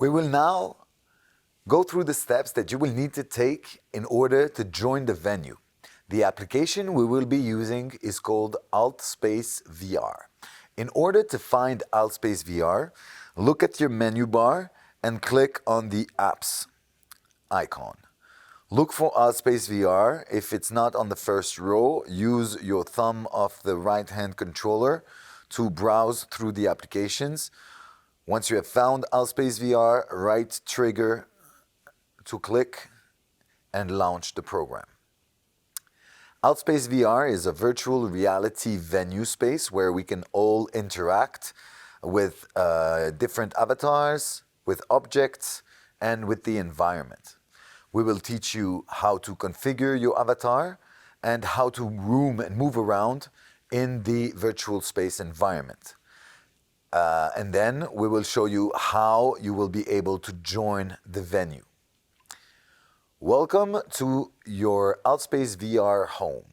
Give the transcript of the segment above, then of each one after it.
We will now go through the steps that you will need to take in order to join the venue. The application we will be using is called Altspace VR. In order to find Altspace VR, look at your menu bar and click on the Apps icon. Look for Altspace VR. If it's not on the first row, use your thumb of the right-hand controller to browse through the applications. Once you have found Altspace VR, right trigger to click and launch the program. Altspace VR is a virtual reality venue space where we can all interact with different avatars, with objects, and with the environment. We will teach you how to configure your avatar and how to roam and move around in the virtual space environment. And then we will show you how you will be able to join the venue. Welcome to your Altspace VR home.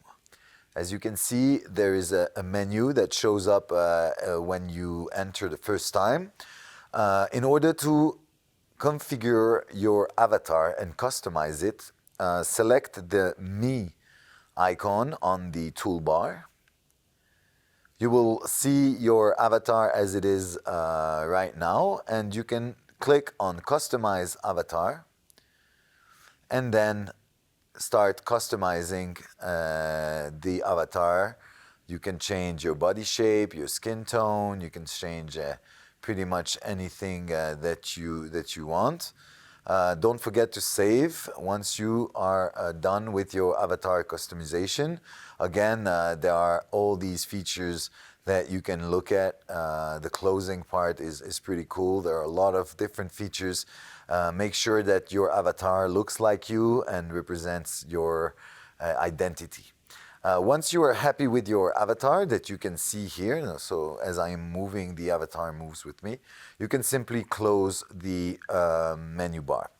As you can see, there is a menu that shows up when you enter the first time. In order to configure your avatar and customize it, select the Me icon on the toolbar. You will see your avatar as it is right now, and you can click on Customize Avatar and then start customizing the avatar. You can change your body shape, your skin tone, you can change pretty much anything that you want. Don't forget to save once you are done with your avatar customization. Again, there are all these features that you can look at. The closing part is pretty cool. There are a lot of different features. Make sure that your avatar looks like you and represents your identity. Once you are happy with your avatar that you can see here, so as I am moving, the avatar moves with me, you can simply close the menu bar.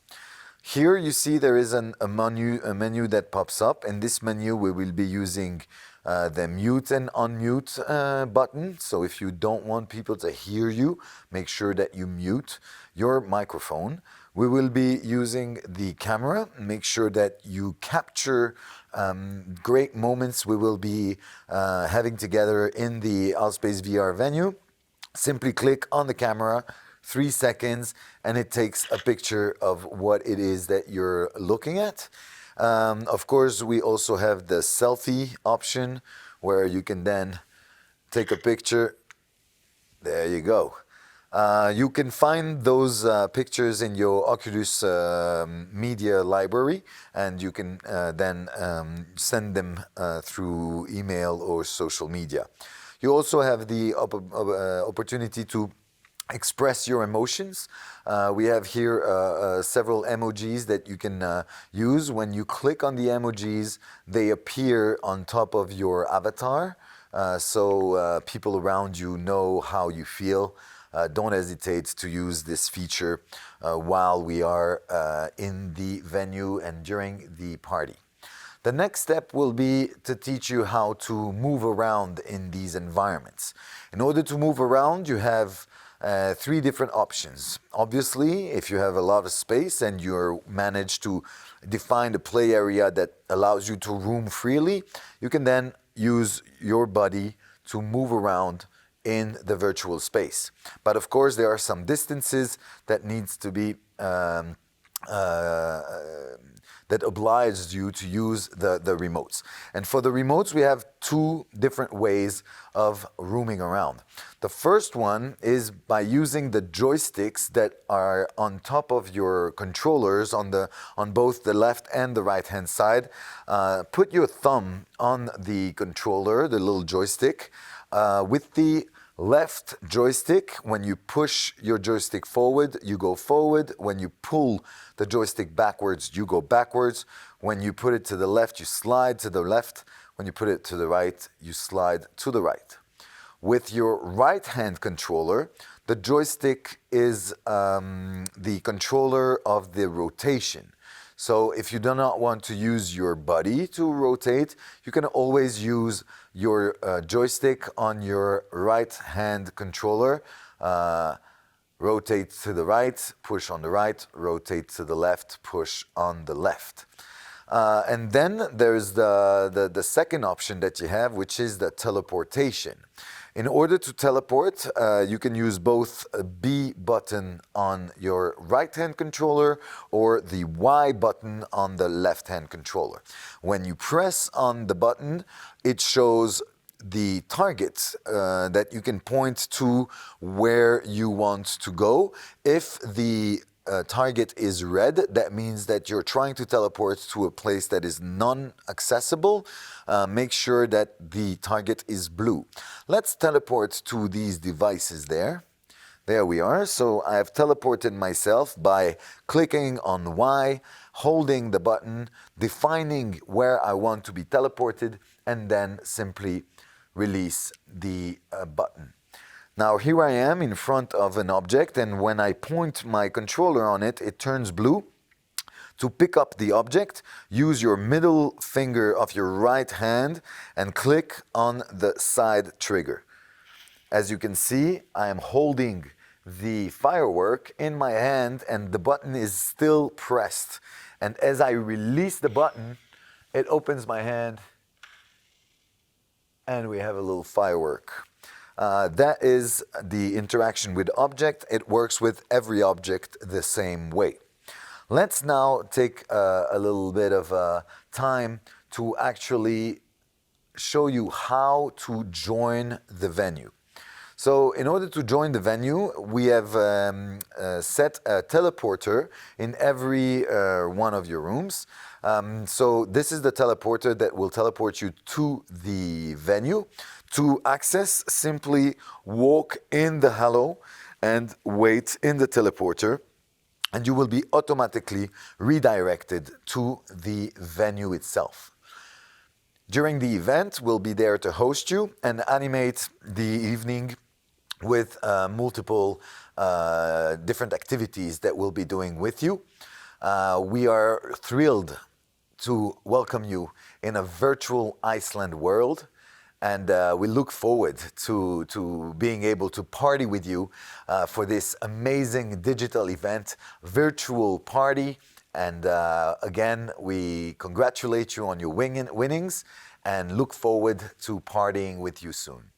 Here you see there is a menu that pops up. In this menu we will be using the mute and unmute button. So if you don't want people to hear you, make sure that you mute your microphone. We will be using the camera. Make sure that you capture great moments we will be having together in the Altspace VR venue. Simply click on the camera, 3 seconds, and it takes a picture of what it is that you're looking at. Of course, we also have the selfie option where you can then take a picture. There you go. You can find those pictures in your Oculus media library, and you can then send them through email or social media. You also have the opportunity to express your emotions. We have here several emojis that you can use. When you click on the emojis, they appear on top of your avatar, so people around you know how you feel. Don't hesitate to use this feature while we are in the venue and during the party. The next step will be to teach you how to move around in these environments. In order to move around, you have 3 different options. Obviously, if you have a lot of space and you manage to define a play area that allows you to roam freely, you can then use your body to move around in the virtual space. But of course, there are some distances that needs to be that obliges you to use the remotes. And for the remotes, we have 2 different ways of roaming around. The first one is by using the joysticks that are on top of your controllers on both the left and the right hand side. Put your thumb on the controller, the little joystick, with the left joystick. When you push your joystick forward, you go forward. When you pull the joystick backwards, you go backwards. When you put it to the left, you slide to the left. When you put it to the right, you slide to the right. With your right hand controller, the joystick is the controller of the rotation. So if you do not want to use your body to rotate, you can always use your joystick on your right hand controller. rotate to the right, push on the right, rotate to the left, push on the left. And then there's the second option that you have, which is the teleportation. In order to teleport, you can use both a B button on your right-hand controller or the Y button on the left-hand controller. When you press on the button, it shows the target that you can point to where you want to go. If the target is red, that means that you're trying to teleport to a place that is non-accessible. Make sure that the target is blue. Let's teleport to these devices there. There we are. So I have teleported myself by clicking on Y, holding the button, defining where I want to be teleported, and then simply release the button. Now here I am in front of an object, and when I point my controller on it, it turns blue. To pick up the object, use your middle finger of your right hand and click on the side trigger. As you can see, I am holding the firework in my hand and the button is still pressed. And as I release the button, it opens my hand and we have a little firework. That is the interaction with object. It works with every object the same way. Let's now take a little bit of time to actually show you how to join the venue. So in order to join the venue, we have set a teleporter in every one of your rooms. So this is the teleporter that will teleport you to the venue. To access, simply walk in the halo and wait in the teleporter, and you will be automatically redirected to the venue itself. During the event, we'll be there to host you and animate the evening with multiple different activities that we'll be doing with you. We are thrilled to welcome you in a virtual Iceland world. And we look forward to being able to party with you for this amazing digital event, virtual party. And again, we congratulate you on your winnings and look forward to partying with you soon.